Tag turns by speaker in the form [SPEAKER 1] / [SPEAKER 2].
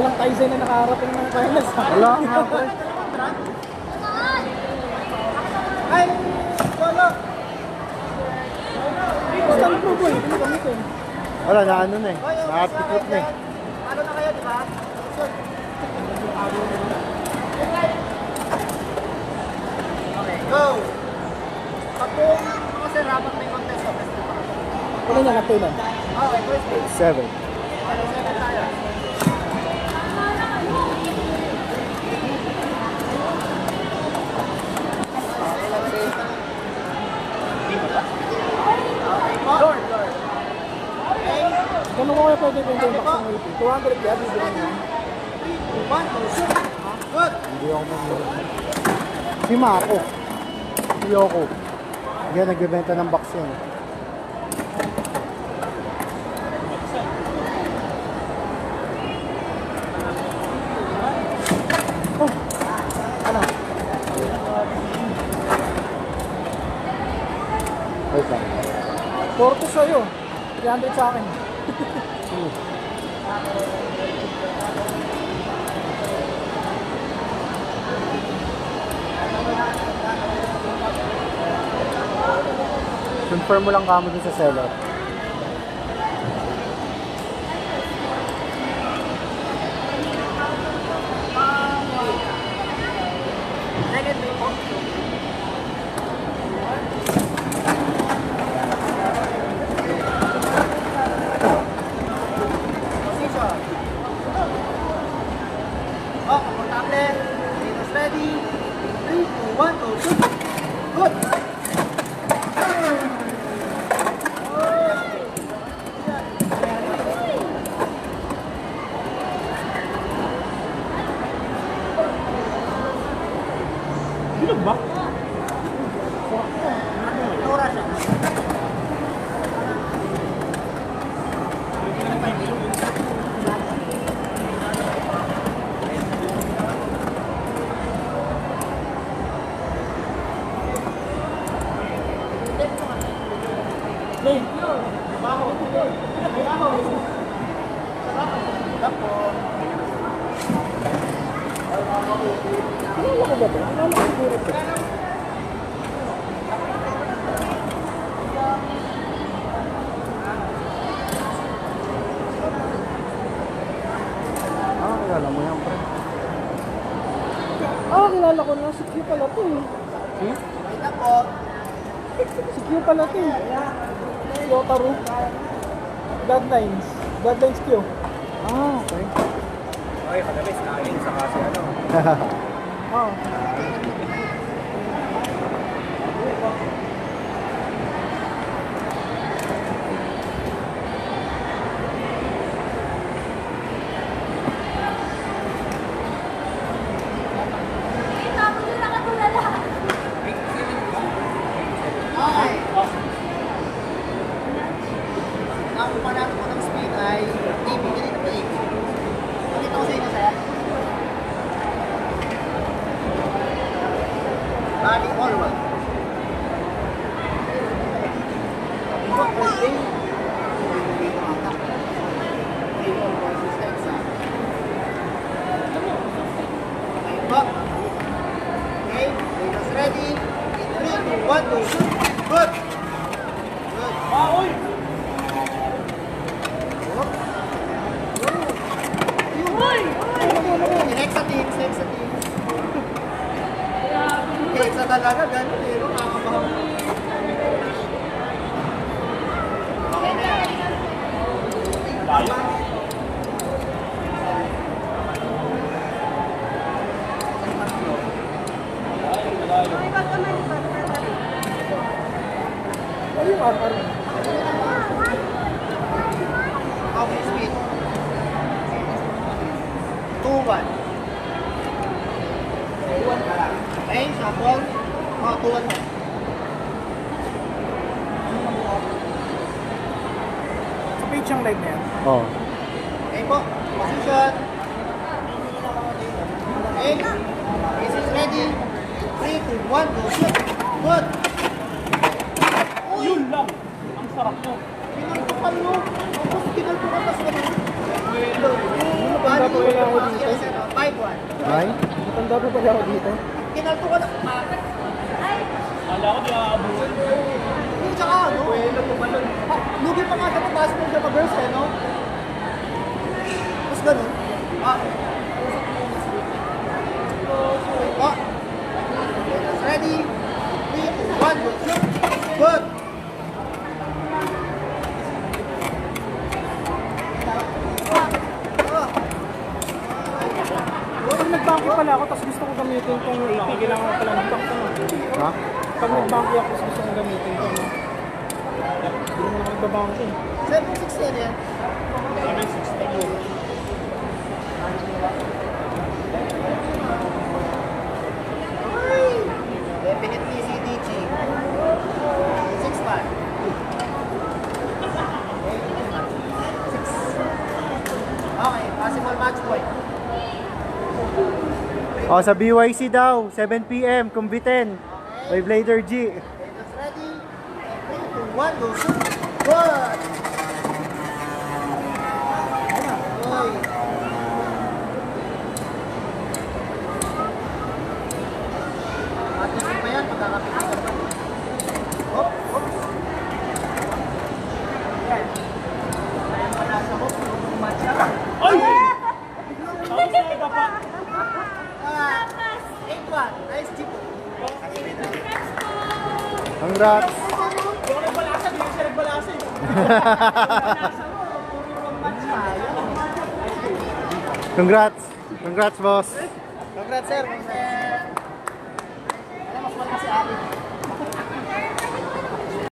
[SPEAKER 1] walang Tyson na nakarating ng finals.
[SPEAKER 2] Wala nga, pre.
[SPEAKER 1] Ay! Solo! Stand pro boy, hindi gamitin.
[SPEAKER 2] Wala, na ano na eh. Nakatikot na eh.
[SPEAKER 1] Ano na kayo, di ba? Okay, go! Pag kung kasi rapat may contest of best pa. Ano na natulan? Okay, first place.
[SPEAKER 2] 7.
[SPEAKER 1] Ano, 7 tayo. Lord. Okay. Kano ko kaya pwede kung yung boxing LP? 200 yan, bibili niya. 1, 2, shoot! Good!
[SPEAKER 2] Hindi ako mamuli. Si Mako. Si Yoko. Yan, nagbebenta ng box yan.
[SPEAKER 1] Oh! Ano?
[SPEAKER 2] Wait lang.
[SPEAKER 1] 40 sa'yo. 300 sa akin.
[SPEAKER 2] Confirm mo lang kamo dun sa seller.
[SPEAKER 1] Position. Oh, komportable. Leaders ready. 3, 2, 1, go, shoot. Good. Bilog ba? Tura siya. Lane. Baho. Baho. Tapo. Ano ko ba ito? Ano ko ba ito?
[SPEAKER 2] Ah, kilala mo yan, pre.
[SPEAKER 1] Ah, kilala ko na. Si Q pala ito eh.
[SPEAKER 2] Hmm?
[SPEAKER 1] Tapo. Si Q pala ito eh. Yotaro. Bloodlines. Bloodlines Q.
[SPEAKER 2] Ah, okay.
[SPEAKER 3] Okay, kagabi sinaling sa kasi ano.
[SPEAKER 1] Ah. Okay. Ang panalo ko ng speed ay TV. Ganito pa eh. Ganito ko sa inyo, sir. Body forward. Okay, leaders ready. 3, 2, 1, go, shoot. Good. Good. Baoy! Hexatins. Hexa talaga, gano'n eh. Nakakabahan. Okay na yan. Ano yung RR? Okay, speed. 2-1. 2-1 ka lang. Okay, shuffle. Oh, 2-1 mo. Sa page yung live na yan?
[SPEAKER 2] Oh.
[SPEAKER 1] Okay po, position. Okay, this is ready. 3, 2, 1, go shoot. Good.
[SPEAKER 3] Yun lang! Ang sarap mo!
[SPEAKER 1] Pinagpukan mo. Tapos pinagpukan ka sa ganun. Body pa pala ako dito.
[SPEAKER 4] 5-1.
[SPEAKER 2] Ay?
[SPEAKER 1] Matanda pa pala ako dito.
[SPEAKER 4] Kinalto ko na.
[SPEAKER 3] Kala ko di aabutin.
[SPEAKER 4] Yung tsaka ano? Lugi pa nga dapat basketball ka pa girls eh, no? Tapos ganun. Ready? 3, 2, 1, go. Shoot! Good!
[SPEAKER 1] Pag nag-banky pala ako, tapos gusto ko gamitin itong AP, kailangan ko pala ng bank na.
[SPEAKER 2] Ha?
[SPEAKER 1] Pag nag-banky ako, tapos gusto ko gamitin itong hindi mo naman nagbabanky.
[SPEAKER 4] 7-6 yan. Definitely CDG. 6-5. Okay, possible match point.
[SPEAKER 2] O, sa BYC daw, 7 PM, Kumbitin. By Blader G.
[SPEAKER 4] Okay, that's ready. 3, 2, 1, go shoot. Good! Okay. Atin pa yan, magkakapitan pa. Hop, hop. Yan. Ayan pa nasa hop, match na.
[SPEAKER 3] Ay! Tapos na iba pa.
[SPEAKER 4] 8-1. Nice chip.
[SPEAKER 2] Congrats.
[SPEAKER 3] Di ako nagbalasan, di ako siya nagbalasan.
[SPEAKER 2] Congrats. Congrats, boss.
[SPEAKER 4] Congrats, sir.